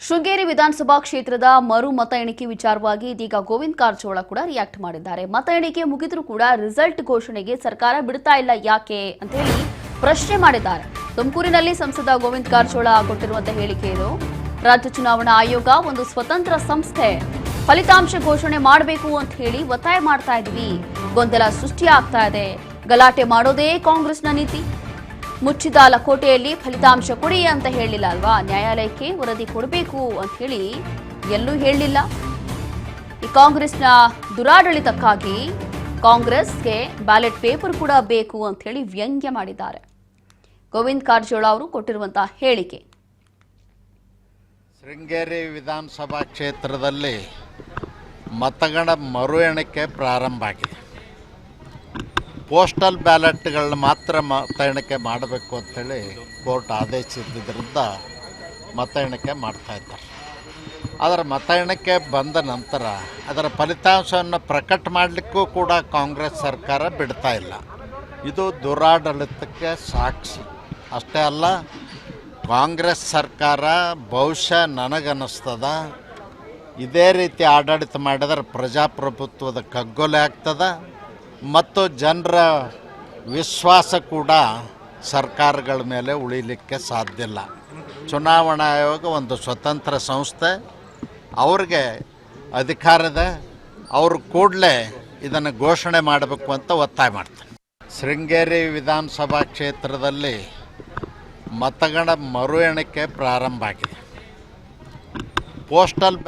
ಶೃಂಗೇರಿ ವಿಧಾನಸಭಾ ಕ್ಷೇತ್ರದ ಮರು ಮತ ಎಣಿಕೆ ವಿಚಾರವಾಗಿ ಇದೀಗ ಗೋವಿಂದ ಕಾರಜೋಳ ಕೂಡ ರಿಯಾಕ್ಟ್ ಮಾಡಿದ್ದಾರೆ. ಮತ ಎಣಿಕೆ ಮುಗಿದರೂ ಕೂಡ ರಿಸಲ್ಟ್ ಘೋಷಣೆಗೆ ಸರ್ಕಾರ ಬಿಡ್ತಾ ಇಲ್ಲ ಯಾಕೆ ಅಂತ ಹೇಳಿ ಪ್ರಶ್ನೆ ಮಾಡಿದ್ದಾರೆ. ತುಮಕೂರಿನಲ್ಲಿ ಸಂಸದ ಗೋವಿಂದ ಕಾರಜೋಳ ಕೊಟ್ಟಿರುವಂತಹ ಹೇಳಿಕೆ ಇದು. ರಾಜ್ಯ ಚುನಾವಣಾ ಆಯೋಗ ಒಂದು ಸ್ವತಂತ್ರ ಸಂಸ್ಥೆ, ಫಲಿತಾಂಶ ಘೋಷಣೆ ಮಾಡಬೇಕು ಅಂತ ಹೇಳಿ ಒತ್ತಾಯ ಮಾಡ್ತಾ ಇದ್ವಿ. ಗೊಂದಲ ಸೃಷ್ಟಿಯಾಗ್ತಾ ಇದೆ. ಗಲಾಟೆ ಮಾಡೋದೇ ಕಾಂಗ್ರೆಸ್ನ ನೀತಿ. ಮುಚ್ಚಿದ ಲಕೋಟೆಯಲ್ಲಿ ಫಲಿತಾಂಶ ಕೊಡಿ ಅಂತ ಹೇಳಿಲ್ಲ ಅಲ್ವಾ? ನ್ಯಾಯಾಲಯಕ್ಕೆ ವರದಿ ಕೊಡಬೇಕು ಅಂತ ಹೇಳಿ ಎಲ್ಲೂ ಹೇಳಿಲ್ಲ. ಈ ಕಾಂಗ್ರೆಸ್ನ ದುರಾಡಳಿತಕ್ಕಾಗಿ ಕಾಂಗ್ರೆಸ್ಗೆ ಬ್ಯಾಲೆಟ್ ಪೇಪರ್ ಕೂಡ ಬೇಕು ಅಂತ ಹೇಳಿ ವ್ಯಂಗ್ಯ ಮಾಡಿದ್ದಾರೆ. ಗೋವಿಂದ ಕಾರಜೋಳ ಅವರು ಕೊಟ್ಟಿರುವಂತಹ ಹೇಳಿಕೆ. ಶೃಂಗೇರಿ ವಿಧಾನಸಭಾ ಕ್ಷೇತ್ರದಲ್ಲಿ ಮತಗಳ ಮರು ಎಣಿಕೆ ಪ್ರಾರಂಭ ಆಗಿದೆ. ಪೋಸ್ಟಲ್ ಬ್ಯಾಲೆಟ್ಗಳನ್ನ ಮಾತ್ರ ಮತ ಎಣಿಕೆ ಮಾಡಬೇಕು ಅಂಥೇಳಿ ಕೋರ್ಟ್ ಆದೇಶಿಸಿದ್ದರಿಂದ ಮತ ಎಣಿಕೆ ಮಾಡ್ತಾಯಿದ್ದಾರೆ. ಅದರ ಮತ ಎಣಿಕೆ ಬಂದ ನಂತರ ಅದರ ಫಲಿತಾಂಶವನ್ನು ಪ್ರಕಟ ಮಾಡಲಿಕ್ಕೂ ಕೂಡ ಕಾಂಗ್ರೆಸ್ ಸರ್ಕಾರ ಬಿಡ್ತಾ ಇಲ್ಲ. ಇದು ದುರಾಡಳಿತಕ್ಕೆ ಸಾಕ್ಷಿ. ಅಷ್ಟೇ ಅಲ್ಲ, ಕಾಂಗ್ರೆಸ್ ಸರ್ಕಾರ ಬಹುಶಃ ನನಗನ್ನಿಸ್ತದ ಇದೇ ರೀತಿ ಆಡಳಿತ ಮಾಡಿದರೆ ಪ್ರಜಾಪ್ರಭುತ್ವದ ಕಗ್ಗೊಲೆ ಆಗ್ತದೆ ಮತ್ತು ಜನರ ವಿಶ್ವಾಸ ಕೂಡ ಸರ್ಕಾರಗಳ ಮೇಲೆ ಉಳಿಲಿಕ್ಕೆ ಸಾಧ್ಯ ಇಲ್ಲ. ಚುನಾವಣಾ ಆಯೋಗ ಒಂದು ಸ್ವತಂತ್ರ ಸಂಸ್ಥೆ, ಅವ್ರಿಗೆ ಅಧಿಕಾರದ ಅವರು ಕೂಡಲೇ ಇದನ್ನು ಘೋಷಣೆ ಮಾಡಬೇಕು ಅಂತ ಒತ್ತಾಯ ಮಾಡ್ತಾರೆ. ಶೃಂಗೇರಿ ವಿಧಾನಸಭಾ ಕ್ಷೇತ್ರದಲ್ಲಿ ಮತಗಳ ಮರು ಎಣಿಕೆ ಪ್ರಾರಂಭ ಆಗಿದೆ. ಪೋಸ್ಟಲ್